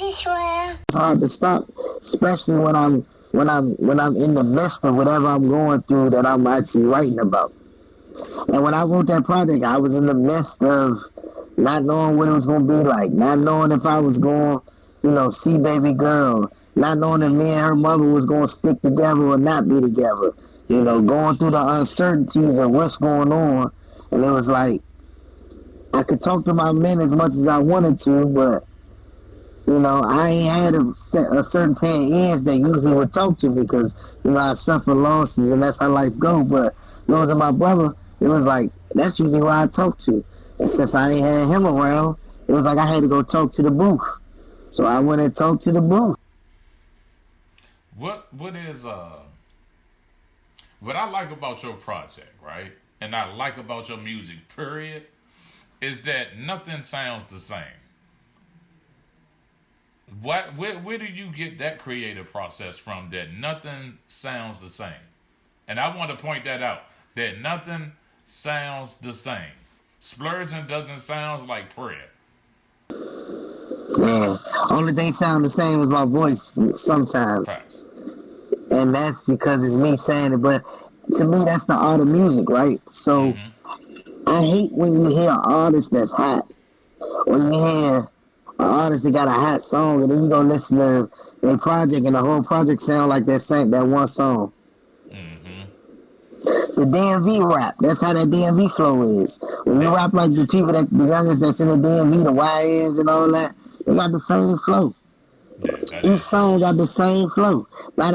It's hard to stop, especially when I'm in the midst of whatever I'm going through that I'm actually writing about. And when I wrote that project, I was in the midst of not knowing what it was going to be like, not knowing if I was going, see baby girl, not knowing if me and her mother was going to stick together or not be together, going through the uncertainties of what's going on. And it was like, I could talk to my men as much as I wanted to, but, I ain't had a certain pair of ears that usually would talk to me because, I suffer losses and that's how life go. But losing my brother, it was like, that's usually who I talk to. And since I ain't had him around, it was like I had to go talk to the booth. So I went and talked to the booth. What I like about your project, right? And I like about your music, period, is that nothing sounds the same. Where do you get that creative process from, that nothing sounds the same? And I want to point that out, that nothing sounds the same. Splurging doesn't sound like prayer. Yeah, only thing sound the same is my voice sometimes. Right. And that's because it's me saying it, but to me that's the art of music, right? So I hate when you hear an artist that's hot, or you hear an artist that got a hot song and then you go listen to their project and the whole project sound like that one song. The DMV rap, that's how that DMV flow is. When you rap like the people the youngest that's in the DMV, the YNs and all that, they got the same flow. Each song got the same flow. Like,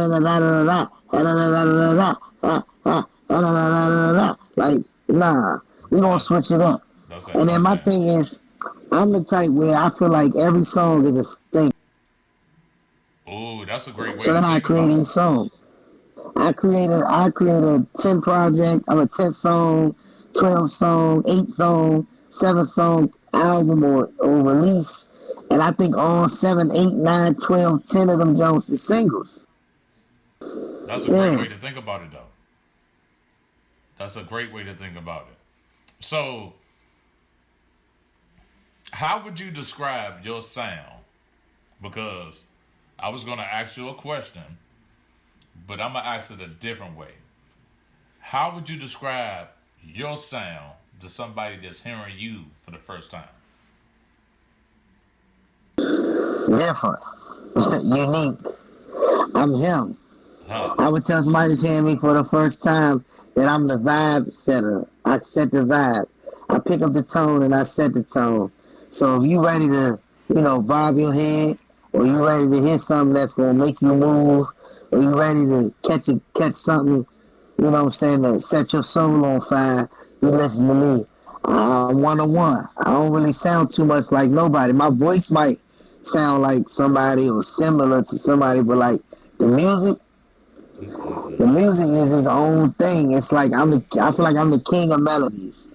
nah, we gonna switch it up. And then my thing is, I'm the type where I feel like every song is a single. Oh, that's a great way. So then I create each song. I created a 10 project, I'm a 10 song, 12 song, 8 song, 7 song album or release. And I think all 7, 8, 9, 12, 10 of them Jones is singles. That's a great way to think about it, though. That's a great way to think about it. So, how would you describe your sound? Because I was going to ask you a question, but I'm going to ask it a different way. How would you describe your sound to somebody that's hearing you for the first time? Different. Unique. I'm him. I would tell somebody that's hearing me for the first time that I'm the vibe setter. I set the vibe. I pick up the tone and I set the tone. So if you ready to, bob your head, or you ready to hear something that's going to make you move, or you ready to catch something, to set your soul on fire, you listen to me. I'm one-on-one. I don't really sound too much like nobody. My voice might sound like somebody or similar to somebody, but like the music is its own thing. It's like I feel like I'm the king of melodies.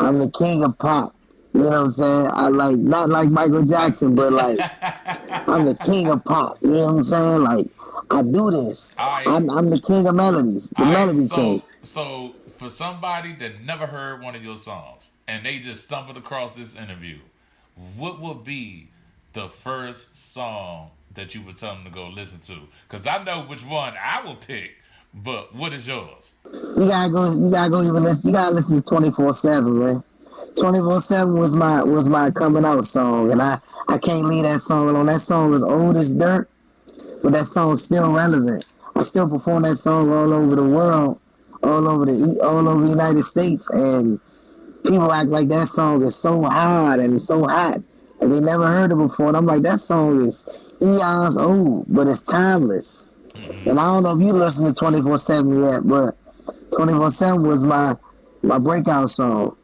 I'm the king of pop. You know what I'm saying? I like, not like Michael Jackson, but like I'm the king of pop. You know what I'm saying? Like, I do this. I'm the king of melodies. The melody king. So for somebody that never heard one of your songs and they just stumbled across this interview, what would be the first song that you would tell them to go listen to? Because I know which one I will pick, but what is yours? You gotta go even listen. You gotta listen to 24/7, man. 24/7 was my coming out song, and I can't leave that song alone. That song is old as dirt, but that song's still relevant. I still perform that song all over the world, all over the United States, and people act like that song is so hard and so hot, and they never heard it before. And I'm like, that song is eons old, but it's timeless. And I don't know if you listen to 24/7 yet, but 24/7 was my breakout song.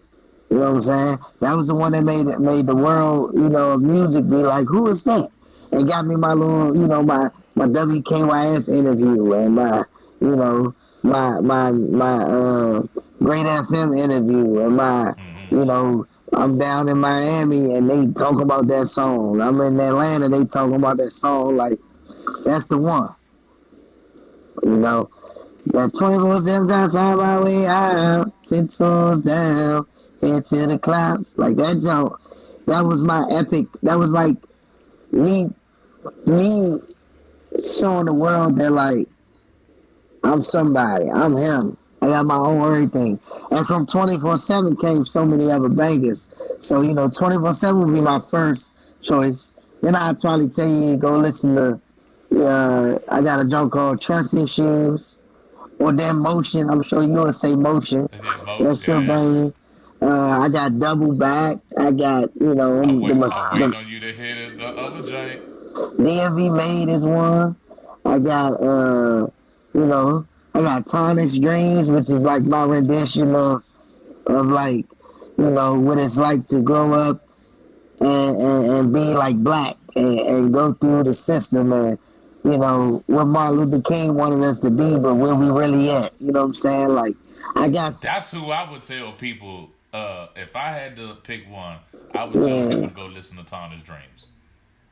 You know what I'm saying? That was the one that made the world, of music be like, who is that? And got me my little, my WKYS interview and my Great FM interview and my, I'm down in Miami and they talk about that song. I'm in Atlanta, they talking about that song. Like, that's the one. That 24/7 got find my way out, 10 toes down, head to the clouds. Like that joke, that was my epic. That was like me Me showing the world that like I'm somebody, I'm him. I got my own everything. And from 24/7 came so many other bangers. So, 24/7 would be my first choice. Then I'd probably tell you go listen to, I got a joint called Trust Issues, or then Motion. I'm sure you would say Motion. That's still banging. I got Double Back. I got, I'm waiting on you to hit the other joint. DMV Made is one. I got, I got Tarnished Dreams, which is like my rendition of like, what it's like to grow up and be like black and go through the system and, what Martin Luther King wanted us to be, but where we really at. You know what I'm saying? Like, That's who I would tell people, if I had to pick one, I would tell people to go listen to Tarnished Dreams.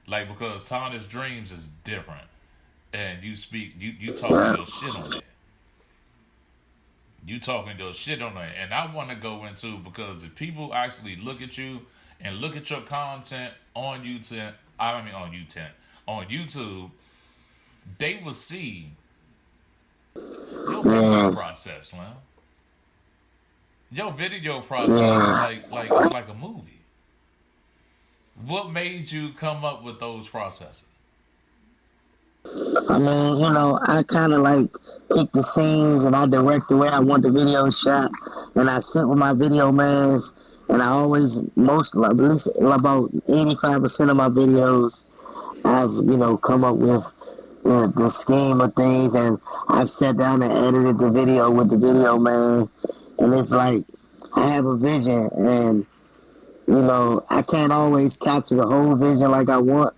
Like, because Tarnished Dreams is different. And you talk your shit on it. You talking your shit on it. And I want to go into, because if people actually look at you and look at your content on YouTube, on YouTube, they will see your video process, Slim. Your video process is like it's like a movie. What made you come up with those processes? I mean, I kind of like pick the scenes and I direct the way I want the video shot, and I sit with my video mans, and I always, at least about 85% of my videos, I've, come up with the scheme of things, and I've sat down and edited the video with the video man, and it's like, I have a vision, and, I can't always capture the whole vision like I want,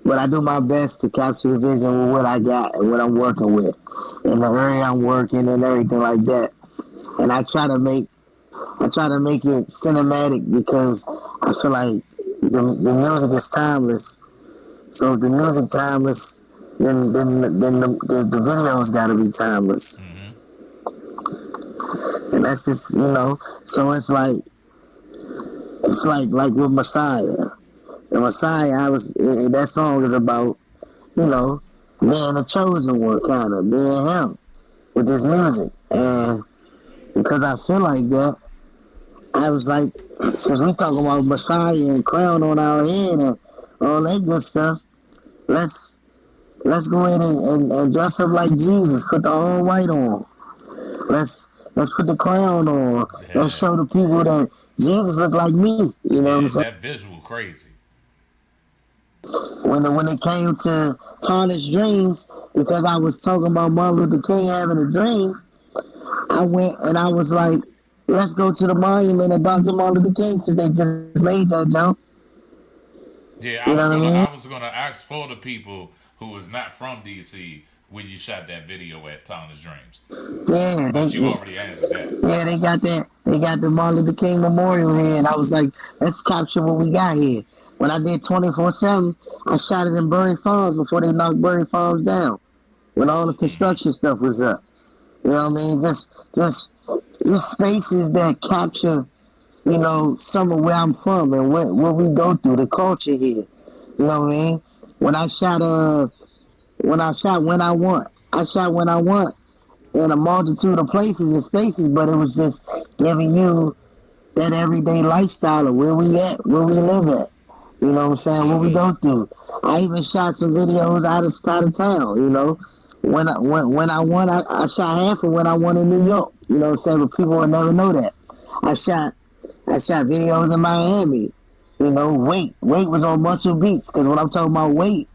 but I do my best to capture the vision with what I got and what I'm working with, and the area I'm working and everything like that. And I try to make it cinematic, because I feel like the music is timeless. So if the music timeless, then the video's got to be timeless. Mm-hmm. And that's just, so it's like with Messiah. The Messiah, that song is about, being the chosen one, kind of, being him with this music. And because I feel like that, I was like, since we talking about Messiah and crown on our head and all that good stuff, let's go in and dress up like Jesus, put the all white on. Let's put the crown on. Yeah. Let's show the people that Jesus looked like me. You know what I'm saying? That visual crazy. When it came to Tarnished Dreams, because I was talking about Martin Luther King having a dream, I went and I was like, let's go to the monument of Dr. Martin Luther King, since they just made that jump. Yeah, I was gonna ask for the people who was not from DC when you shot that video at Tarnished Dreams. Yeah, but you already answered that. Yeah, they got that. They got the Martin Luther King Memorial here, and I was like, let's capture what we got here. When I did 24/7, I shot it in Bury Farms before they knocked Bury Farms down, when all the construction stuff was up. You know what I mean? Just these spaces that capture, some of where I'm from and what we go through, the culture here. You know what I mean? When I shot When I Want in a multitude of places and spaces, but it was just giving you that everyday lifestyle of where we at, where we live at. You know what I'm saying? What we go through. I even shot some videos out of town, When I won, I shot half of when I won in New York. You know what I'm saying? But people will never know that. I shot videos in Miami. Weight was on Muscle Beats, because when I'm talking about weight,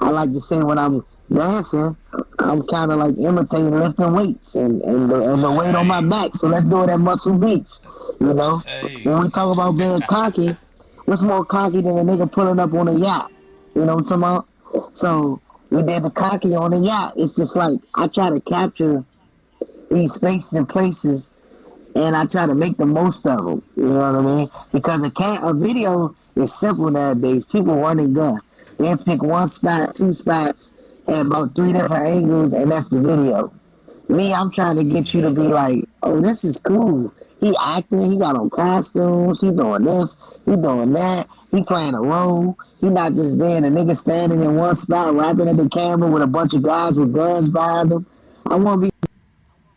I like to say when I'm dancing, I'm kind of like imitating lifting weights and the weight on my back. So let's do it at Muscle Beach. Hey. When we talk about being cocky, what's more cocky than a nigga pulling up on a yacht? You know what I'm talking about? So we did the cocky on the yacht. It's just like I try to capture these spaces and places, and I try to make the most of them. You know what I mean? Because a video is simple nowadays. People run and gun. They pick one spot, two spots, and about 3 different angles, and that's the video. Me, I'm trying to get you to be like, oh, this is cool. He acting, he got on costumes, he doing this, he doing that, he playing a role. He not just being a nigga standing in one spot rapping at the camera with a bunch of guys with guns behind him. I want to be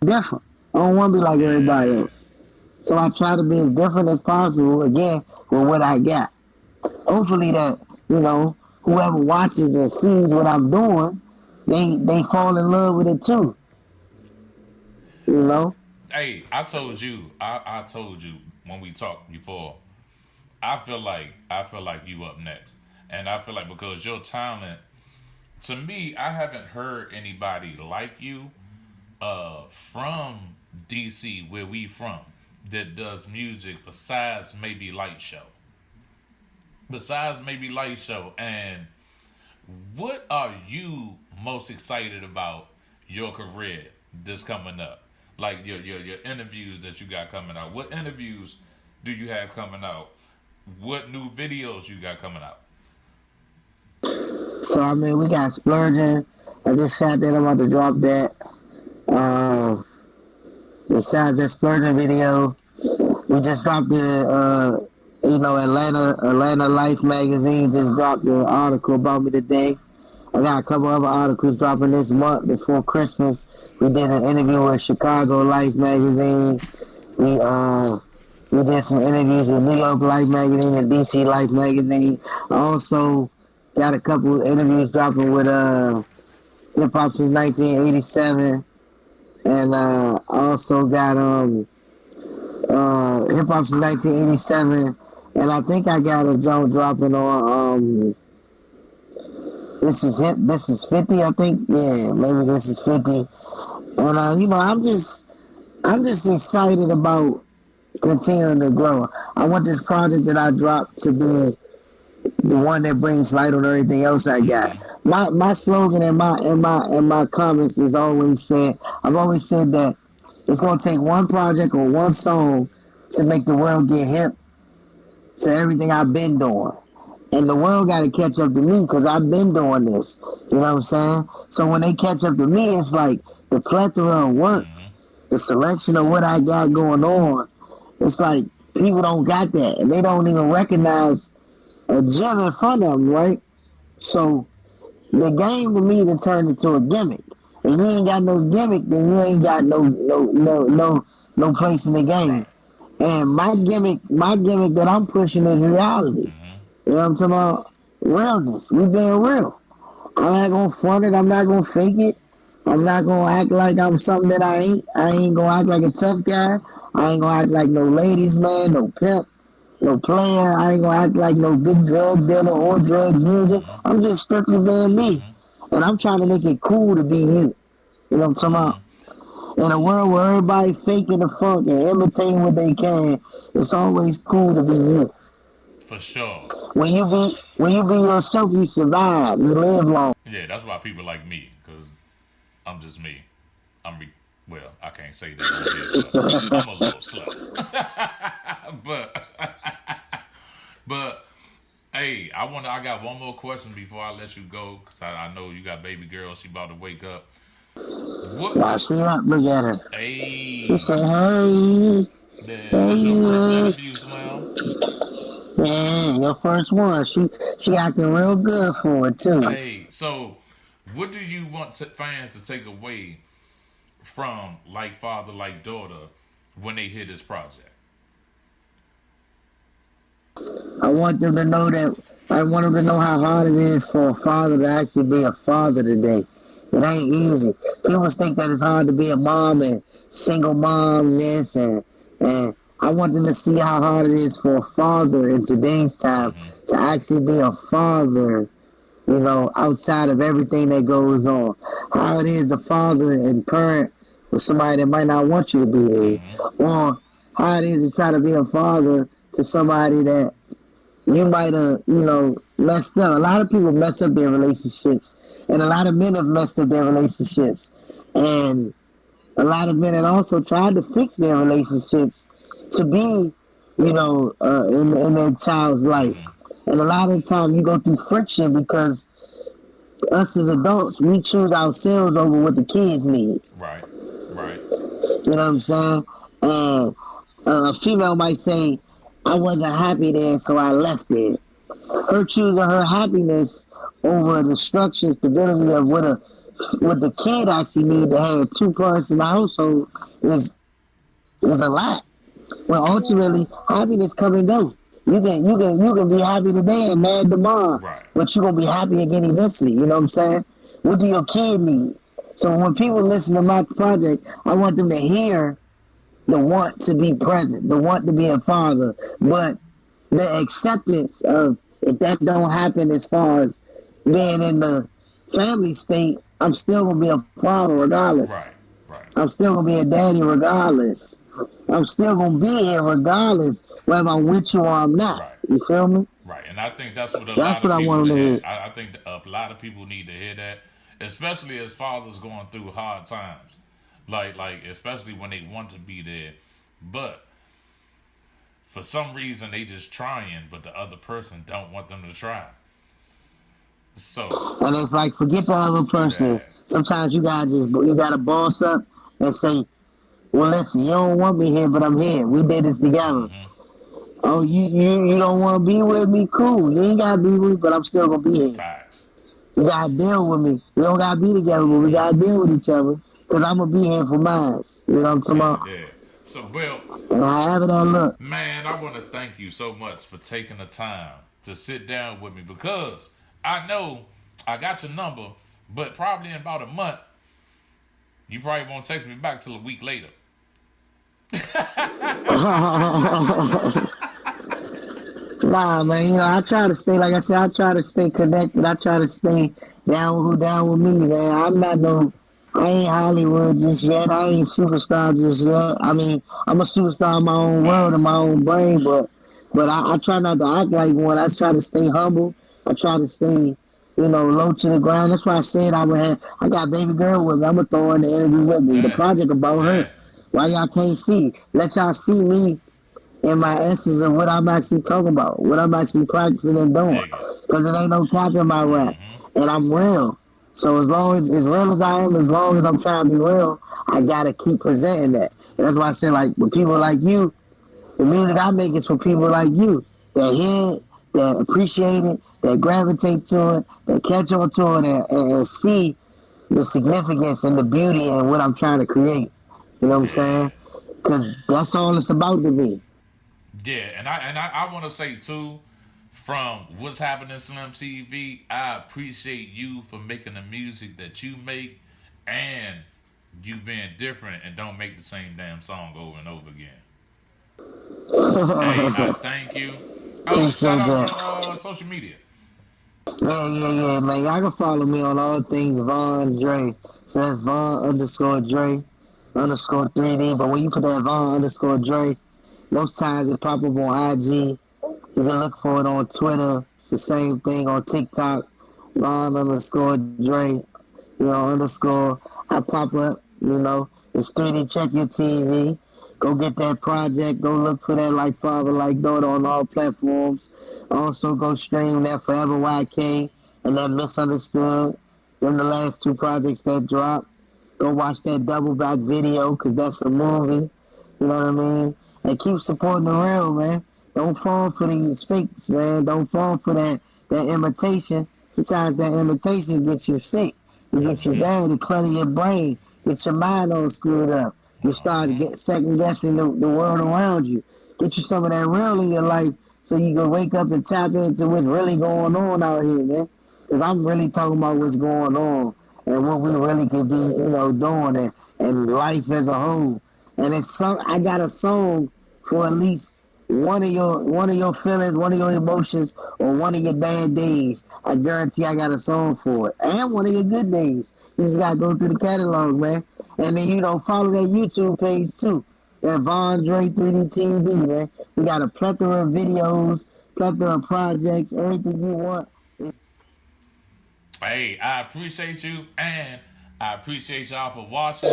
different. I don't want to be like everybody else. So I try to be as different as possible, again, with what I got. Hopefully that, whoever watches and sees what I'm doing, they fall in love with it too. Hey, I told you when we talked before. I feel like you up next, and I feel like because your talent, to me, I haven't heard anybody like you, from DC, where we from, that does music besides maybe Light Show. And what are you most excited about your career that's coming up? Like your interviews that you got coming out. What interviews do you have coming out? What new videos you got coming out? So, we got Splurging. I just shot that. I'm about to drop that. Besides that Splurging video, we just dropped the, Atlanta Life magazine just dropped the article about me today. I got a couple other articles dropping this month before Christmas. We did an interview with Chicago Life magazine. We did some interviews with New York Life magazine and DC Life magazine. I also got a couple interviews dropping with hip hop since 1987, and I also got hip hop since 1987, and I think I got a joint dropping on This is 50, I think. Yeah, maybe this is 50. And I'm just excited about continuing to grow. I want this project that I dropped to be the one that brings light on everything else I got. My slogan in my comments is always said, I've always said that it's gonna take one project or one song to make the world get hip to everything I've been doing. And the world got to catch up to me because I've been doing this. You know what I'm saying? So when they catch up to me, it's like the plethora of work, the selection of what I got going on. It's like people don't got that, and they don't even recognize a gem in front of them, right? So the game to me to turn into a gimmick. If you ain't got no gimmick, then you ain't got no place in the game. And my gimmick that I'm pushing is reality. You know what I'm talking about? Realness. We being real. I'm not gonna front it. I'm not gonna fake it. I'm not gonna act like I'm something that I ain't. I ain't gonna act like a tough guy. I ain't gonna act like no ladies man, no pimp, no player. I ain't gonna act like no big drug dealer or drug user. I'm just strictly being me. And I'm trying to make it cool to be you. You know what I'm talking about? In a world where everybody faking the funk and imitating what they can, it's always cool to be you. For sure. When you be yourself, you survive. You live long. Yeah, that's why people like me, because I'm just me. Well, I can't say that. I'm a little slow. but hey, I got one more question before I let you go, because I know you got baby girl. She about to wake up. Nah, she up. Look at her. Hey. She said, hey. That's your first interview, Slim. Yeah, your first one. She acting real good for it too. Hey, so what do you want fans to take away from Like Father, Like Daughter when they hear this project? I want them to know how hard it is for a father to actually be a father today. It ain't easy. People think that it's hard to be a mom and single mom this and I want them to see how hard it is for a father in today's time to actually be a father, outside of everything that goes on. How it is the father and parent with somebody that might not want you to be there. Or how it is to try to be a father to somebody that you might have, messed up. A lot of people mess up their relationships. And a lot of men have messed up their relationships. And a lot of men have also tried to fix their relationships to be, in their child's life. And a lot of the time you go through friction because us as adults, we choose ourselves over what the kids need. Right. You know what I'm saying? And a female might say, I wasn't happy there, so I left it. Her choosing her happiness over the structure and stability of what the kid actually need to have 2 parents in the household is a lot. Well, ultimately, happiness come and go. You can be happy today and mad tomorrow, Right. but you're gonna be happy again eventually. You know what I'm saying? What do your kid need? So when people listen to my project, I want them to hear the want to be present, the want to be a father, but the acceptance of if that don't happen as far as being in the family state, I'm still gonna be a father regardless. Right. Right. I'm still gonna be a daddy regardless. I'm still gonna be here regardless whether I'm with you or I'm not. Right. You feel me? Right. And I think that's what a That's lot what of I people want them to need. hear. I think a lot of people need to hear that, especially as fathers going through hard times. Like especially when they want to be there, but for some reason they just trying, but the other person don't want them to try. So And it's like forget the other person. yeah. Sometimes you gotta boss up and say, well, listen, you don't want me here, but I'm here. We did this together. Mm-hmm. Oh, you don't want to be with me? Cool. You ain't got to be with me, but I'm still going to be here. Facts. You got to deal with me. We don't got to be together, but we got to deal with each other because I'm going to be here for mine. You know what I'm talking about? Yeah. So, Will, And however that look. man, I want to thank you so much for taking the time to sit down with me because I know I got your number, but probably in about a month, you probably won't text me back till a week later. Nah, man, you know, I try to stay, like I said, I try to stay connected. I try to stay down with me, man. I ain't Hollywood just yet. I ain't superstar just yet. I mean, I'm a superstar in my own world, in my own brain, but I try not to act like one. I try to stay humble. I try to stay, low to the ground. That's why I said I got baby girl with me. I'm going to throw her in the interview with me. The project about her. Why y'all can't see? Let y'all see me in my essence of what I'm actually talking about, what I'm actually practicing and doing. Because it ain't no cap in my rap. And I'm real. So as real as I am, as long as I'm trying to be real, I got to keep presenting that. And that's why I say, like, with people like you, the music I make is for people like you that hear it, that appreciate it, that gravitate to it, that catch on to it, and see the significance and the beauty in what I'm trying to create. You know what I'm saying? Because that's all it's about to me. Yeah, and I want to say too, from What's Happening Slim TV, I appreciate you for making the music that you make, and you being different and don't make the same damn song over and over again. Hey, I thank you. Oh, shout out to social media. Yeah, man. Y'all can follow me on all things Von Dre. So that's Von_Dre _3D. But when you put that Von_Dre, most times it pop up on IG. You can look for it on Twitter. It's the same thing on TikTok. Von_Dre, underscore. I pop up, It's 3D Check Your TV. Go get that project. Go look for that Like Father, Like Daughter on all platforms. Also go stream that Forever YK and that Misunderstood. Them the last 2 projects that dropped. Go watch that Double Back video because that's a movie. You know what I mean? And keep supporting the real, man. Don't fall for these fakes, man. Don't fall for that imitation. Sometimes that imitation gets you sick. You get you bad, it clutter your brain, get your mind all screwed up. You start second guessing the world around you. Get you some of that real in your life so you can wake up and tap into what's really going on out here, man. Because I'm really talking about what's going on and what we really could be, doing and life as a whole. And I got a song for at least one of your feelings, one of your emotions, or one of your bad days. I guarantee I got a song for it. And one of your good days. You just gotta go through the catalog, man. And then, follow that YouTube page too. That Von Dre 3D TV, man. We got a plethora of videos, plethora of projects, everything you want. Hey, I appreciate you, and I appreciate y'all for watching.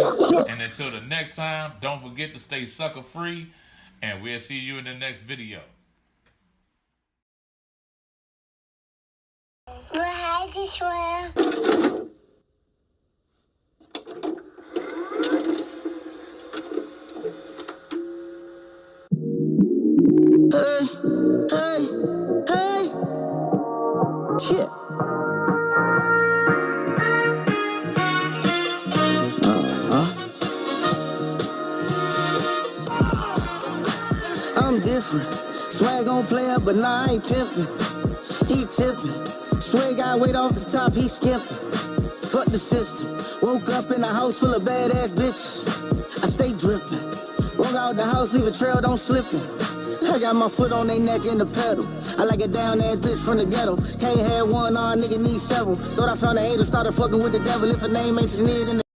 And until the next time, don't forget to stay sucker free, and we'll see you in the next video. Well, hi, Joshua. something different. Swag gon' play up, but nah, I ain't pimpin'. He tippin'. Swag got weight off the top, he skimpin'. Fuck the system. Woke up in a house full of badass bitches. I stay drippin'. Walk out the house, leave a trail, don't slippin'. I got my foot on they neck in the pedal. I like a down ass bitch from the ghetto. Can't have one, nigga need several. Thought I found an angel, started fucking with the devil. If a name ain't needed in the